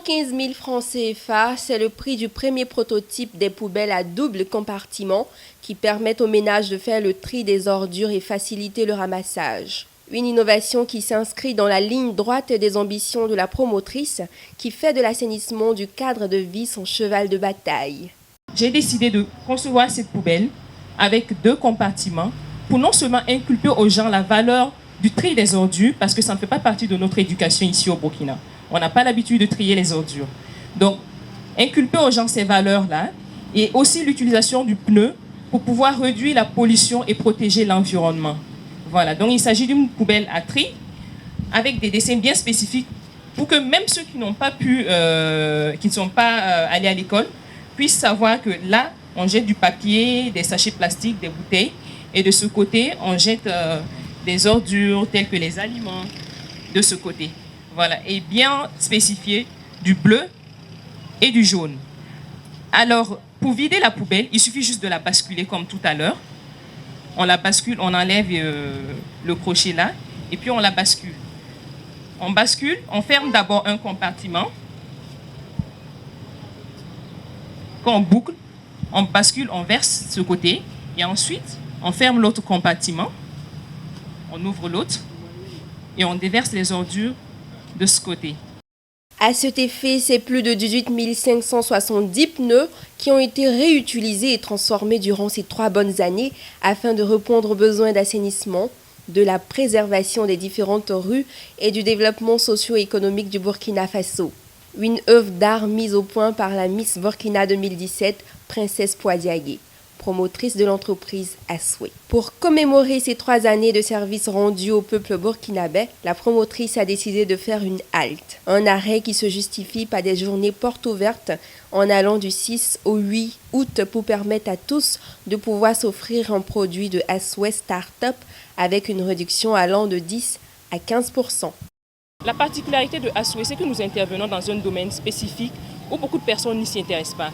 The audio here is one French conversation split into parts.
$115 000 CFA, c'est le prix du premier prototype des poubelles à double compartiment qui permettent aux ménages de faire le tri des ordures et faciliter le ramassage. Une innovation qui s'inscrit dans la ligne droite des ambitions de la promotrice qui fait de l'assainissement du cadre de vie son cheval de bataille. J'ai décidé de concevoir cette poubelle avec 2 compartiments pour non seulement inculper aux gens la valeur du tri des ordures, parce que ça ne fait pas partie de notre éducation ici au Burkina. On n'a pas l'habitude de trier les ordures. Donc, inculper aux gens ces valeurs-là et aussi l'utilisation du pneu pour pouvoir réduire la pollution et protéger l'environnement. Voilà, donc il s'agit d'une poubelle à tri avec des dessins bien spécifiques pour que même ceux qui n'ont pas pu, qui ne sont pas allés à l'école puissent savoir que là, on jette du papier, des sachets plastiques, des bouteilles et de ce côté, on jette des ordures telles que les aliments de ce côté. Voilà, et bien spécifié du bleu et du jaune. Alors, pour vider la poubelle, il suffit juste de la basculer comme tout à l'heure. On la bascule, on enlève le crochet là, et puis on la bascule. On bascule, on ferme d'abord un compartiment. Quand on boucle, on bascule, on verse ce côté, et ensuite, on ferme l'autre compartiment. On ouvre l'autre, et on déverse les ordures de ce côté. À cet effet, c'est plus de 18 570 pneus qui ont été réutilisés et transformés durant ces 3 bonnes années afin de répondre aux besoins d'assainissement, de la préservation des différentes rues et du développement socio-économique du Burkina Faso. Une œuvre d'art mise au point par la Miss Burkina 2017, Princesse Poadiagué, promotrice de l'entreprise Asway. Pour commémorer ces 3 années de service rendus au peuple burkinabé, la promotrice a décidé de faire une halte. Un arrêt qui se justifie par des journées portes ouvertes en allant du 6 au 8 août pour permettre à tous de pouvoir s'offrir un produit de Asway Startup avec une réduction allant de 10 à 15%. La particularité de Asway, c'est que nous intervenons dans un domaine spécifique où beaucoup de personnes n'y s'y intéressent pas,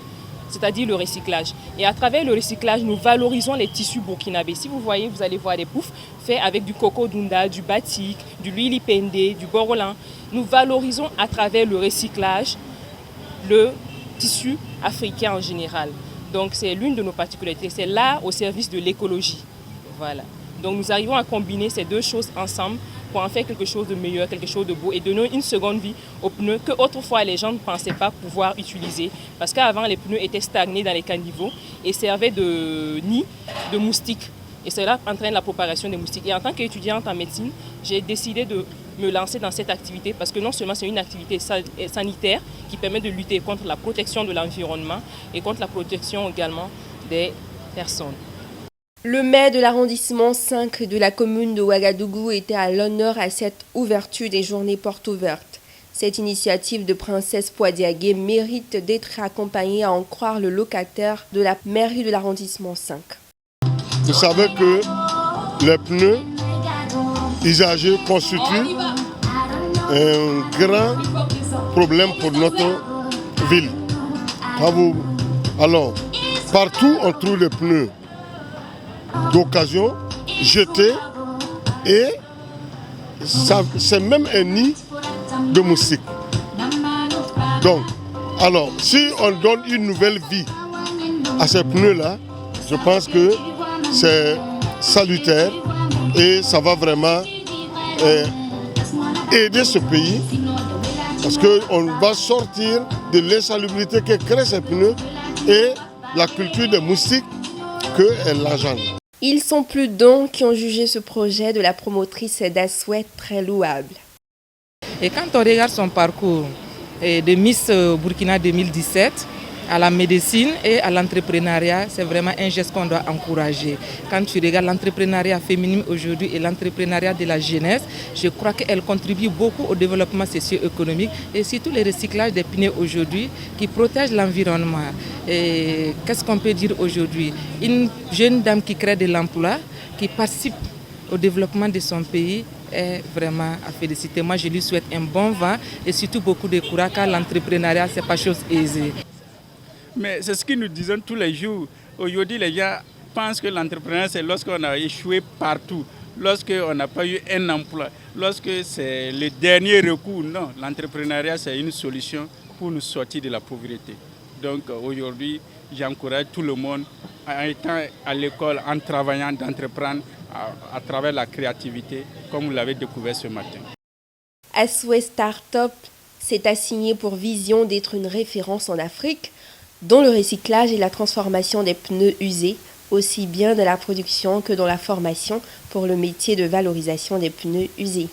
c'est-à-dire le recyclage. Et à travers le recyclage, nous valorisons les tissus burkinabés. Si vous voyez, vous allez voir des poufs faits avec du coco d'Unda, du batik, du lili pendé, du borolan. Nous valorisons à travers le recyclage le tissu africain en général. Donc c'est l'une de nos particularités, c'est l'art au service de l'écologie. Voilà. Donc nous arrivons à combiner ces 2 choses ensemble pour en faire quelque chose de meilleur, quelque chose de beau et donner une seconde vie aux pneus que autrefois les gens ne pensaient pas pouvoir utiliser. Parce qu'avant, les pneus étaient stagnés dans les caniveaux et servaient de nid de moustiques. Et cela entraîne la propagation des moustiques. Et en tant qu'étudiante en médecine, j'ai décidé de me lancer dans cette activité parce que non seulement c'est une activité sanitaire qui permet de lutter contre la protection de l'environnement et contre la protection également des personnes. Le maire de l'arrondissement 5 de la commune de Ouagadougou était à l'honneur à cette ouverture des journées portes ouvertes. Cette initiative de Princesse Poadiagué mérite d'être accompagnée à en croire le locataire de la mairie de l'arrondissement 5. Vous savez que les pneus usagés constituent un grand problème pour notre ville. Alors, partout on trouve les pneus d'occasion, jetés, et c'est même un nid de moustiques. Donc, alors, si on donne une nouvelle vie à ces pneus-là, je pense que c'est salutaire et ça va vraiment aider ce pays parce qu'on va sortir de l'insalubrité que créent ces pneus et la culture des moustiques qu'elle engendre. Ils sont plus d'un qui ont jugé ce projet de la promotrice d'Asway très louable. Et quand on regarde son parcours de Miss Burkina 2017, à la médecine et à l'entrepreneuriat, c'est vraiment un geste qu'on doit encourager. Quand tu regardes l'entrepreneuriat féminin aujourd'hui et l'entrepreneuriat de la jeunesse, je crois qu'elle contribue beaucoup au développement socio-économique et surtout le recyclage des pneus aujourd'hui qui protège l'environnement. Et qu'est-ce qu'on peut dire aujourd'hui? Une jeune dame qui crée de l'emploi, qui participe au développement de son pays est vraiment à féliciter. Moi, je lui souhaite un bon vent et surtout beaucoup de courage car l'entrepreneuriat, ce n'est pas chose aisée. Mais c'est ce que nous disons tous les jours. Aujourd'hui, les gens pensent que l'entrepreneuriat, c'est lorsqu'on a échoué partout, lorsqu'on n'a pas eu un emploi, lorsque c'est le dernier recours. Non, l'entrepreneuriat, c'est une solution pour nous sortir de la pauvreté. Donc aujourd'hui, j'encourage tout le monde, en étant à l'école, en travaillant, d'entreprendre à travers la créativité, comme vous l'avez découvert ce matin. Asway Startup s'est assigné pour vision d'être une référence en Afrique dans le recyclage et la transformation des pneus usés, aussi bien dans la production que dans la formation pour le métier de valorisation des pneus usés.